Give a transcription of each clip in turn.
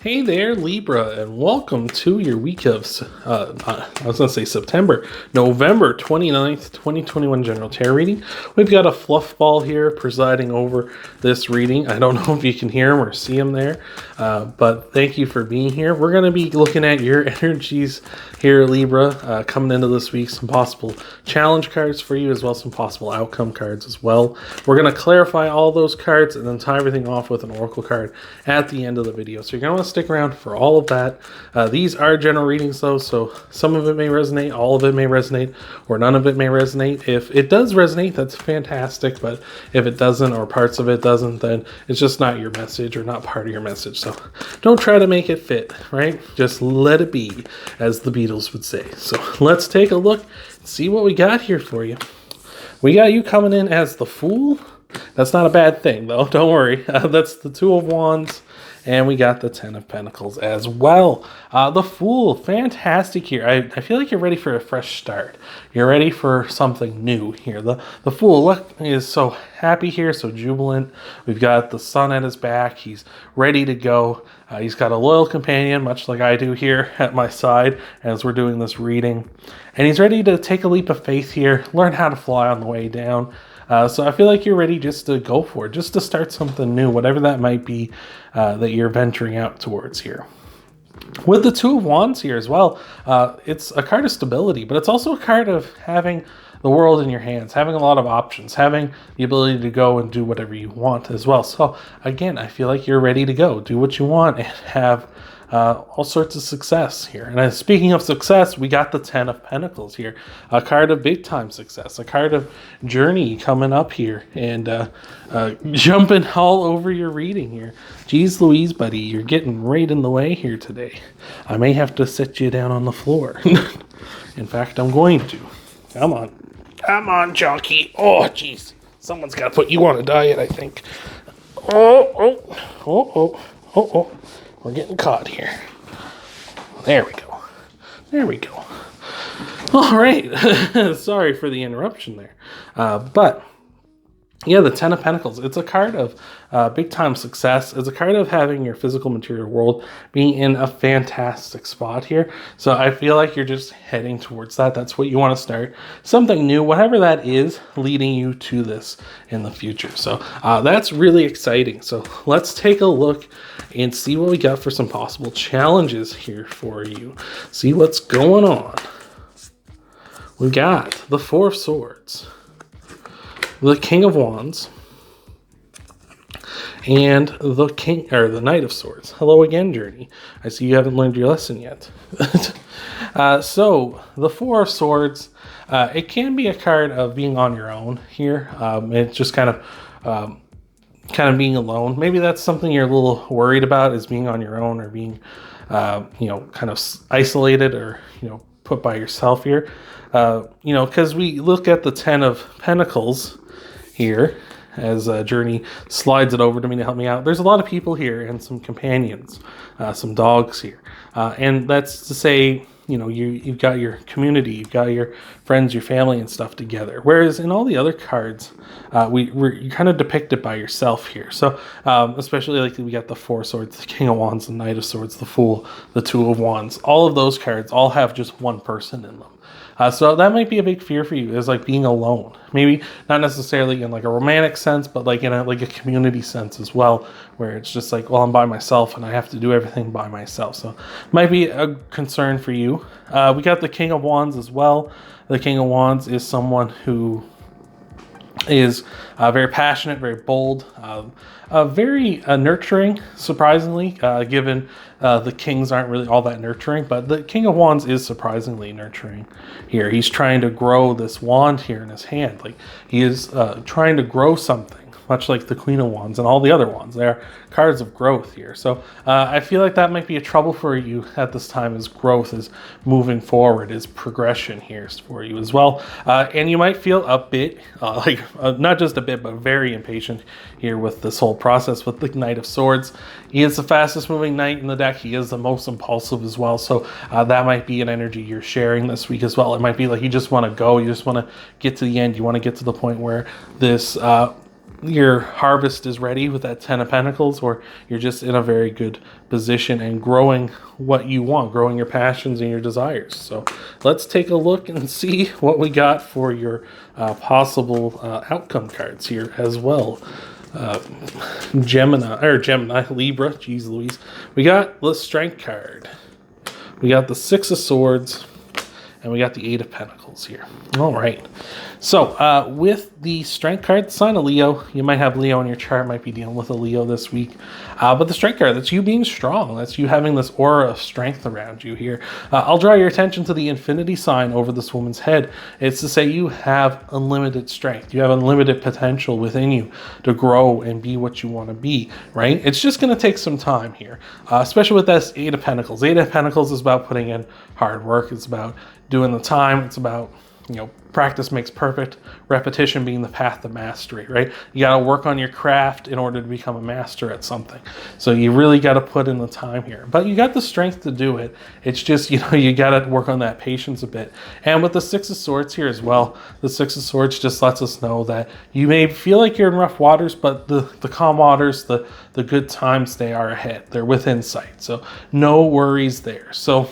Hey there, Libra, and welcome to your week of, I was going to say September, November 29th, 2021 General Tarot reading. We've got a fluff ball here presiding over this reading. I don't know if you can hear him or see him there, but thank you for being here. We're going to be looking at your energies here, Libra, coming into this week, some possible challenge cards for you, as well as some possible outcome cards as well. We're going to clarify all those cards and then tie everything off with an oracle card at the end of the video. So you're going to want to stick around for all of that. These are general readings though, so some of it may resonate, all of it may resonate, or none of it may resonate. If it does resonate, that's fantastic, but if it doesn't or parts of it doesn't, then it's just not your message or not part of your message. So don't try to make it fit, right? Just let it be, as the Beatles would say. So let's take a look, see what we got here for you. We got you coming in as the Fool. That's not a bad thing though, don't worry. That's the Two of Wands. And we got the Ten of Pentacles as well. The Fool, fantastic here. I feel like you're ready for a fresh start. You're ready for something new here. The Fool look is so happy here, so jubilant. We've got the sun at his back. He's ready to go. He's got a loyal companion, much like I do here at my side as we're doing this reading. And he's ready to take a leap of faith here, learn how to fly on the way down. So I feel like you're ready just to go for it, just to start something new, whatever that might be that you're venturing out towards here. With the Two of Wands here as well, it's a card of stability, but it's also a card of having the world in your hands, having a lot of options, having the ability to go and do whatever you want as well. So again, I feel like you're ready to go, do what you want, and have all sorts of success here. And speaking of success, we got the Ten of Pentacles here, a card of big time success, a card of journey coming up here, and jumping all over your reading here. Geez Louise, buddy, you're getting right in the way here today. I may have to sit you down on the floor. In fact, I'm going to. Come on, Jockey. Oh, jeez. Someone's got to put you on a diet, I think. Oh. We're getting caught here. There we go. All right. Sorry for the interruption there. But yeah, the Ten of Pentacles. It's a card of big time success. It's a card of having your physical material world being in a fantastic spot here. So I feel like you're just heading towards that. That's what you want to start. Something new, whatever that is, leading you to this in the future. So that's really exciting. So let's take a look and see what we got for some possible challenges here for you. See what's going on. We got the Four of Swords, the King of Wands, and the Knight of Swords. Hello again, Journey. I see you haven't learned your lesson yet. So the Four of Swords, it can be a card of being on your own here. It's just kind of being alone. Maybe that's something you're a little worried about, is being on your own or being, kind of isolated or, put by yourself here. Because we look at the Ten of Pentacles here, as Journey slides it over to me to help me out. There's a lot of people here and some companions, some dogs here. And that's to say, you've got your community, you've got your friends, your family and stuff together. Whereas in all the other cards, you're kind of depicted by yourself here. So especially like we got the Four of Swords, the King of Wands, the Knight of Swords, the Fool, the Two of Wands. All of those cards all have just one person in them. So that might be a big fear for you, is like being alone. Maybe not necessarily in like a romantic sense, but like in a community sense as well, where it's just like, well, I'm by myself and I have to do everything by myself. So it might be a concern for you. We got the King of Wands as well. The King of Wands is someone who is very passionate, very bold, very nurturing, surprisingly, given the kings aren't really all that nurturing, but the King of Wands is surprisingly nurturing here. He's trying to grow this wand here in his hand. Like he is trying to grow something, much like the Queen of Wands and all the other wands. They are cards of growth here. So I feel like that might be a trouble for you at this time, as growth is moving forward, is progression here for you as well. And you might feel a bit, not just a bit, but very impatient here with this whole process with the Knight of Swords. He is the fastest moving knight in the deck. He is the most impulsive as well. So that might be an energy you're sharing this week as well. It might be like you just want to go. You just want to get to the end. You want to get to the point where this your harvest is ready with that 10 of Pentacles, or you're just in a very good position and growing what you want, growing your passions and your desires. So let's take a look and see what we got for your possible outcome cards here as well. Gemini, Libra, geez Louise. We got the Strength card. We got the Six of Swords. And we got the Eight of Pentacles here. All right. So with the Strength card, the sign of Leo, you might have Leo in your chart, might be dealing with a Leo this week. But the Strength card, that's you being strong. That's you having this aura of strength around you here. I'll draw your attention to the infinity sign over this woman's head. It's to say you have unlimited strength. You have unlimited potential within you to grow and be what you want to be, right? It's just going to take some time here, especially with this Eight of Pentacles. Eight of Pentacles is about putting in hard work. It's about doing the time. It's about, practice makes perfect, repetition being the path to mastery, right? You got to work on your craft in order to become a master at something. So you really got to put in the time here, but you got the strength to do it. It's just, you got to work on that patience a bit. And with the Six of Swords here as well, the Six of Swords just lets us know that you may feel like you're in rough waters, but the calm waters, the good times, they are ahead. They're within sight. So no worries there. So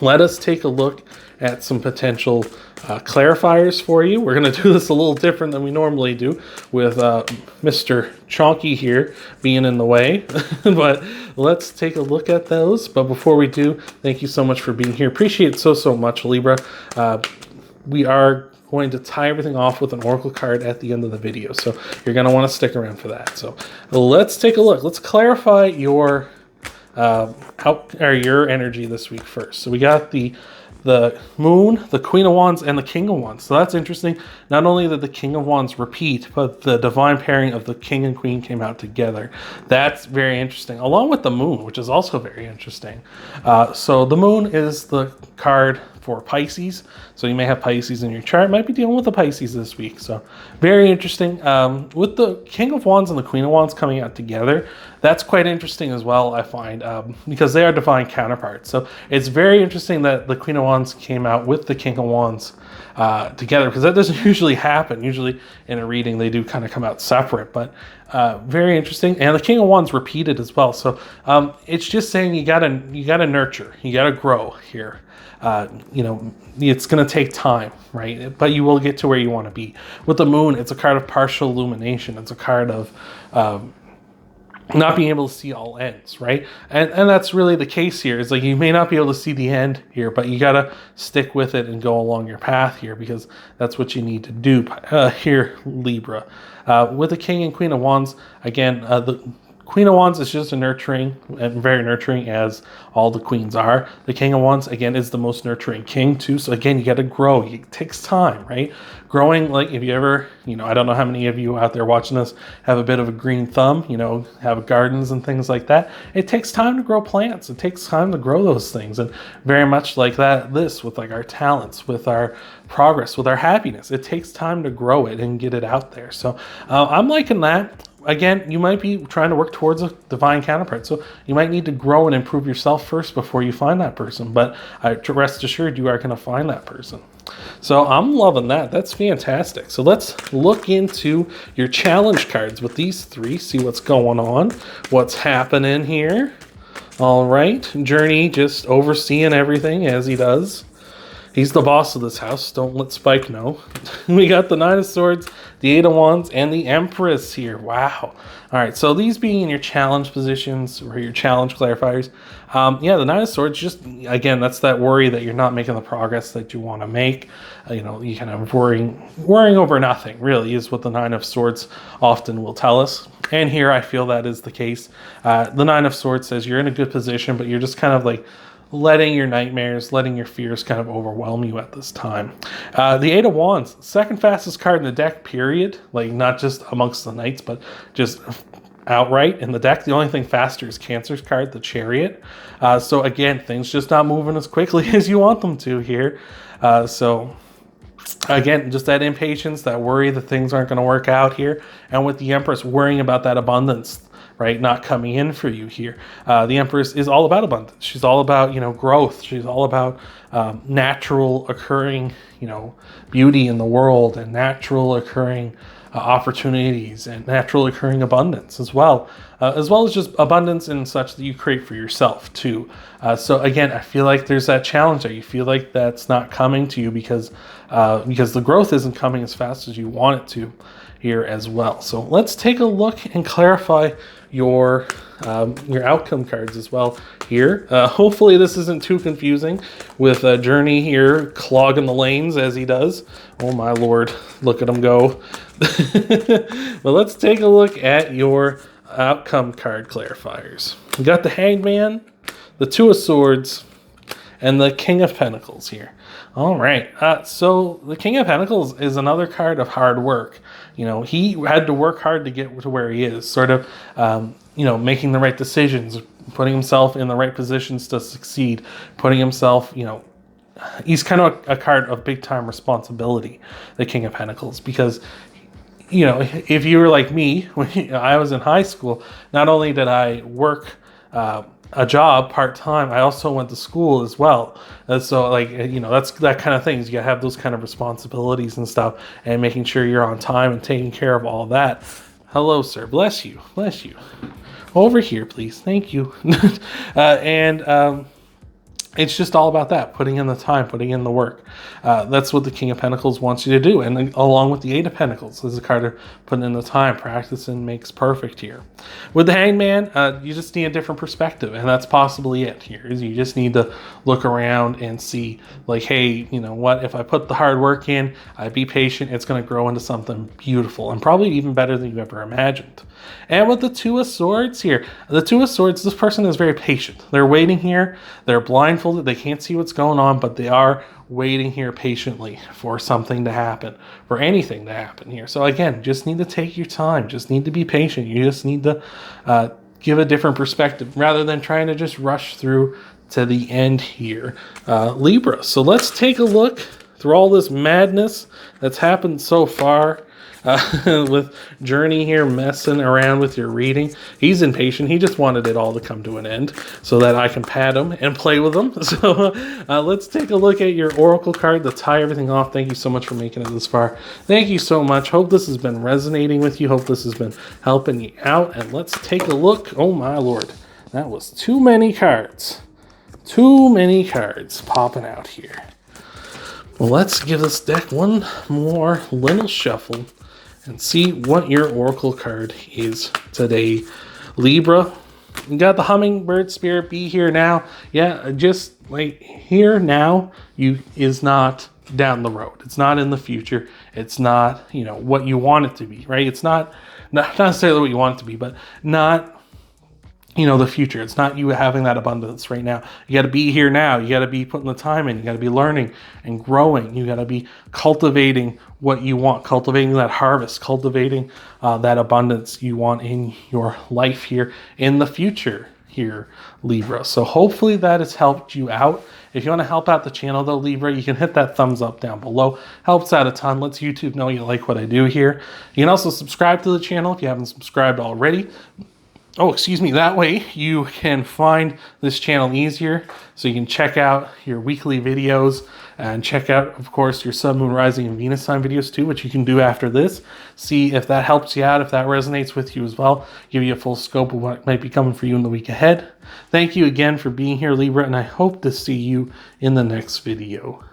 let us take a look at some potential clarifiers for you. We're going to do this a little different than we normally do with Mr. Chonky here being in the way. But let's take a look at those. But before we do, thank you so much for being here. Appreciate it so much, Libra. We are going to tie everything off with an oracle card at the end of the video. So you're going to want to stick around for that. So let's take a look. Let's clarify your your energy this week first. So we got the Moon, the Queen of Wands, and the King of Wands. So that's interesting. Not only did the King of Wands repeat, but the divine pairing of the King and Queen came out together. That's very interesting, along with the Moon, which is also very interesting. So the Moon is the card for Pisces. So you may have Pisces in your chart. Might be dealing with the Pisces this week. So very interesting. With the King of Wands and the Queen of Wands coming out together, that's quite interesting as well, I find, because they are divine counterparts. So it's very interesting that the Queen of Wands came out with the King of Wands together, because that doesn't usually happen. Usually in a reading, they do kind of come out separate, but very interesting. And the King of Wands repeated as well. So it's just saying you gotta nurture, you gotta grow here. It's going to take time, right? But you will get to where you want to be. With the Moon, it's a card of partial illumination. It's a card of not being able to see all ends, right? And that's really the case here. Is like you may not be able to see the end here, but you got to stick with it and go along your path here, because that's what you need to do here, Libra. With the King and Queen of Wands, again, the Queen of Wands is just a nurturing, and very nurturing, as all the queens are. The King of Wands, again, is the most nurturing king too. So again, you got to grow. It takes time, right? Growing, like if you ever, I don't know how many of you out there watching this have a bit of a green thumb, have gardens and things like that. It takes time to grow plants. It takes time to grow those things. And very much like that, with like our talents, with our progress, with our happiness, it takes time to grow it and get it out there. So I'm liking that. Again, you might be trying to work towards a divine counterpart. So you might need to grow and improve yourself first before you find that person. But rest assured, you are going to find that person. So I'm loving that. That's fantastic. So let's look into your challenge cards with these three, see what's going on, what's happening here. All right. Journey just overseeing everything as he does. He's the boss of this house. Don't let Spike know. We got the Nine of Swords, the Eight of Wands, and the Empress here. Wow. All right, so these being in your challenge positions or your challenge clarifiers. The Nine of Swords, just, again, that's that worry that you're not making the progress that you want to make. You kind of worrying over nothing, really, is what the Nine of Swords often will tell us. And here I feel that is the case. The Nine of Swords says you're in a good position, but you're just kind of like letting your nightmares, letting your fears kind of overwhelm you at this time. The Eight of Wands, second fastest card in the deck, period. Like, not just amongst the knights, but just outright in the deck. The only thing faster is Cancer's card, the Chariot. So again, things just not moving as quickly as you want them to here. So again, just that impatience, that worry that things aren't going to work out here. And with the Empress, worrying about that abundance, right, not coming in for you here. The Empress is all about abundance. She's all about, growth. She's all about natural occurring, beauty in the world, and natural occurring opportunities and natural occurring abundance as well as just abundance and such that you create for yourself too. So again, I feel like there's that challenge that you feel like that's not coming to you because the growth isn't coming as fast as you want it to here as well. So let's take a look and clarify your outcome cards as well here. Hopefully this isn't too confusing with Journey here clogging the lanes as he does. Oh my lord, look at him go. Well, let's take a look at your outcome card clarifiers. We got the Hangman, the Two of Swords, and the King of Pentacles here. All right, so the King of Pentacles is another card of hard work. You know, he had to work hard to get to where he is, sort of, you know, making the right decisions, putting himself in the right positions to succeed, putting himself, you know, he's kind of a card of big time responsibility, the King of Pentacles, because, you know, if you were like me, when I was in high school, not only did I work a job part-time, I also went to school as well. And so, like, you know, that's that kind of things. You gotta have those kind of responsibilities and stuff, and making sure you're on time and taking care of all that. Hello, sir. Bless you. Bless you. Over here, please. Thank you. It's just all about that, putting in the time, putting in the work. That's what the King of Pentacles wants you to do. And along with the Eight of Pentacles, there's a card of putting in the time. Practicing makes perfect here. With the Hangman, you just need a different perspective. And that's possibly it here. Is you just need to look around and see, like, hey, you know what? If I put the hard work in, I be patient, it's going to grow into something beautiful. And probably even better than you ever imagined. And with the Two of Swords here, the Two of Swords, this person is very patient. They're waiting here. They're blindfolded. They can't see what's going on, but they are waiting here patiently for something to happen, for anything to happen here. So again, just need to take your time. Just need to be patient. You just need to give a different perspective rather than trying to just rush through to the end here. Libra. So let's take a look through all this madness that's happened so far. With Journey here messing around with your reading. He's impatient. He just wanted it all to come to an end so that I can pat him and play with him. So let's take a look at your Oracle card to tie everything off. Thank you so much for making it this far. Thank you so much. Hope this has been resonating with you. Hope this has been helping you out. And let's take a look. Oh my lord. That was too many cards. Too many cards popping out here. Well, let's give this deck one more little shuffle and see what your Oracle card is today. Libra, you got the Hummingbird Spirit, be here now. Yeah, just like here now, you is not down the road. It's not in the future. It's not, you know, what you want it to be, right? It's not necessarily what you want it to be, but not, you know, the future. It's not you having that abundance right now. You got to be here now. You got to be putting the time in. You got to be learning and growing. You got to be cultivating what you want, cultivating that harvest, cultivating that abundance you want in your life here in the future here, Libra. So hopefully that has helped you out. If you want to help out the channel though, Libra, you can hit that thumbs up down below. Helps out a ton. Lets YouTube know you like what I do here. You can also subscribe to the channel if you haven't subscribed already. Oh, excuse me. That way you can find this channel easier. So you can check out your weekly videos and check out, of course, your Sun, Moon, Rising, and Venus sign videos too, which you can do after this. See if that helps you out, if that resonates with you as well. Give you a full scope of what might be coming for you in the week ahead. Thank you again for being here, Libra, and I hope to see you in the next video.